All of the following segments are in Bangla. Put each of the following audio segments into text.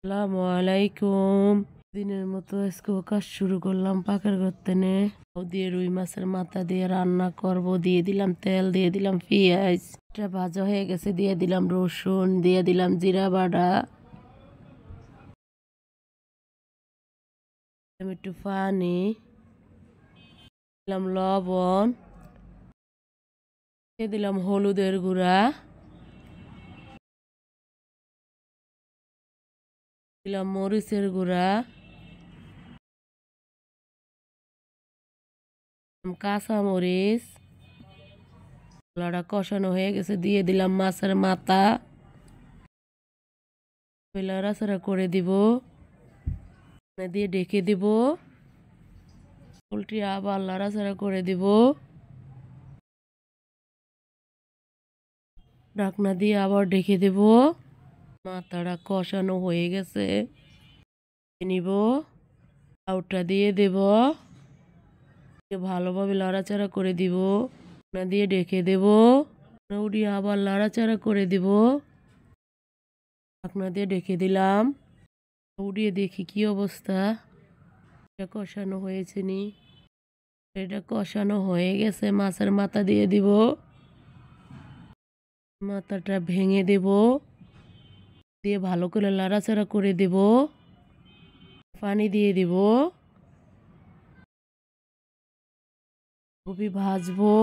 আসসালামু আলাইকুম। দিনের মতো আজকেও কাজ শুরু করলাম পাকের গর্তেনে। দিয়ে রুই মাছের মাথা দিয়ে রান্না করব। দিয়ে দিলাম তেল, দিয়ে দিলাম পেঁয়াজ। এটা ভাজা হয়ে গেছে, দিয়ে দিলাম রসুন, দিয়ে দিলাম জিরা বাটা, একটু পানি, দিলাম লবণ, দিয়ে দিলাম হলুদের গুঁড়া, দিলাম মরিচের গুঁড়া, কাঁচা মরিচ। মশলাটা কষানো হয়ে গেছে, দিয়ে দিলাম মাছের মাথা, নাড়াচাড়া করে দিব, দিয়ে ঢেকে দিব। উল্টে আবার নাড়াচাড়া করে দিব, ঢাকনা দিয়ে আবার ঢেকে দেব। মাথাটা কষানো হয়ে গেছে, নিব, আউটটা দিয়ে দেব, ভালোভাবে নাড়াচাড়া করে দিব, ঢাকনা দিয়ে ঢেকে দেব, উড়িয়ে আবার নাড়াচাড়া করে দিব। ঢাকনা দিয়ে ঢেকে দিলাম, উড়িয়ে দেখি কি অবস্থা। এটা কষানো হয়েছে নি? এটা কষানো হয়ে গেছে। মাছের মাথা দিয়ে দিব, মাথাটা ভেঙে দেব, দিয়ে ভালো করে নাড়াচাড়া করে দেব, পানি দিয়ে দিব, কপি ভাজবো।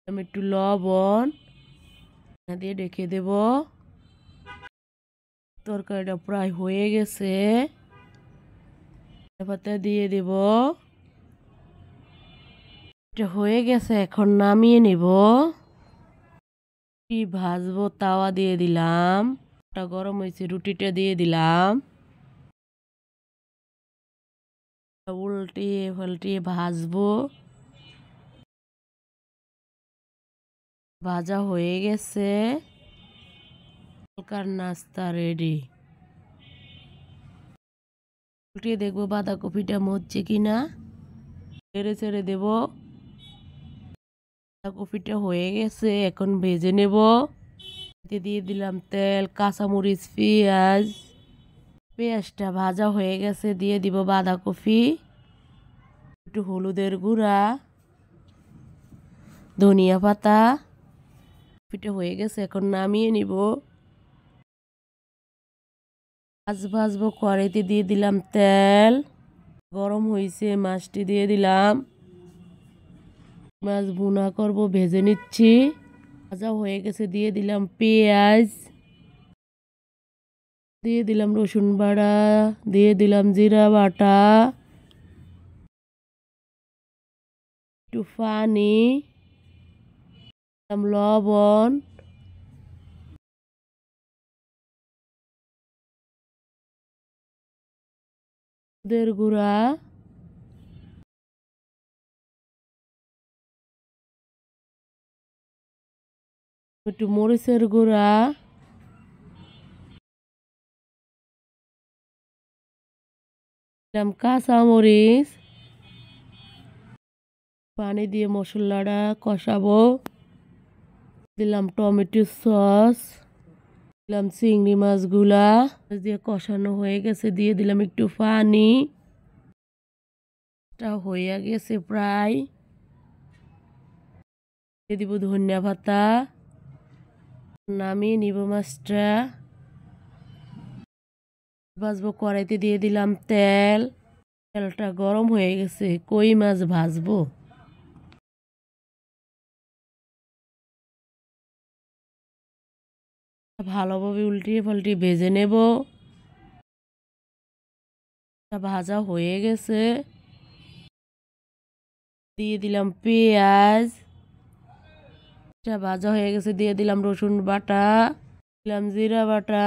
আমি একটু লবণ দিয়ে রেখে দেব। তরকারিটা প্রায় হয়ে গেছে, পাতা দিয়ে দেব। এটা হয়ে গেছে, এখন নামিয়ে নিব। রুটি ভাজবো, তাওয়া দিয়ে দিলাম, গরম হয়েছে, রুটিটা দিয়ে দিলাম, উল্টিয়ে পাল্টিয়ে ভাজবো। ভাজা হয়ে গেছে, হালকার নাস্তা রেডি। উল্টিয়ে দেখবো বাঁধাকপিটা মরছে কিনা, ছেড়ে ছেড়ে দেব। বাঁধাকপিটা হয়ে গেছে, এখন ভেজে নেব। দিয়ে দিলাম তেল, কাঁচামরিচ, পেঁয়াজ। পেঁয়াজটা ভাজা হয়ে গেছে, দিয়ে দিব বাঁধাকপি, একটু হলুদের গুঁড়া, ধনিয়া পাতা। পিঠে হয়ে গেছে, এখন নামিয়ে নিব। ভাজবো, কড়াইতে দিয়ে দিলাম তেল, গরম হয়েছে, মাছটি দিয়ে দিলাম। মাছ ভুনা করব, ভেজে নিচ্ছি। ভাজা হয়ে গেছে, দিয়ে দিলাম পেঁয়াজ, দিয়ে দিলাম রসুন বাটা, দিয়ে দিলাম জিরা বাটা, একটু পানি, দিলাম লবণ, হলুদের গুঁড়া, একটু মরিচের গুঁড়া, দিলাম কাঁচা মরিচ। পানি দিয়ে মশলাটা কষাবো। দিলাম টমেটো সস, দিলাম চিংড়ি মাছগুলা দিয়ে কষানো হয়ে গেছে, দিয়ে দিলাম একটু পানি। এটা হয়ে গেছে প্রায়, দিয়ে দিব ধনিয়া পাতা, নামিয়ে নিব মাছটা। ভাজবো, কড়াইতে দিয়ে দিলাম তেল, তেলটা গরম হয়ে গেছে, কই মাছ ভাজবো। ভালোভাবে উল্টিয়ে পাল্টিয়ে ভেজে নেব। ভাজা হয়ে গেছে, দিয়ে দিলাম পেঁয়াজ। ভাজা হয়ে গেছে, দিয়ে দিলাম রসুন বাটা, দিলাম জিরা বাটা,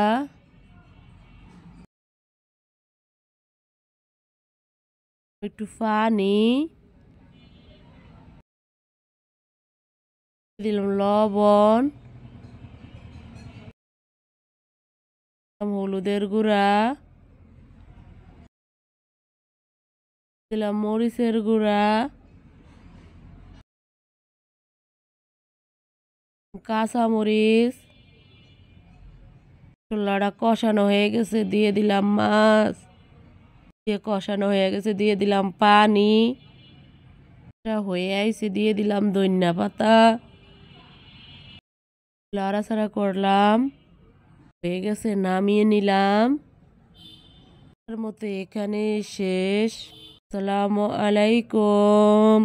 একটু পানি, দিলাম লবণ, হলুদের গুঁড়া, দিলাম মরিচের গুঁড়া, কাঁচা মরিচ, ছোলাটা কষানো হয়ে গেছে, দিয়ে দিলাম মাছ, দিয়ে কষানো হয়ে গেছে, দিয়ে দিলাম পানি, হয়ে আইছে, দিয়ে দিলাম ধনিয়া পাতা, লাড়াচাড়া করলাম, হয়ে গেছে, নামিয়ে নিলাম। এর মতো এখানে শেষ। আসসালামু আলাইকুম।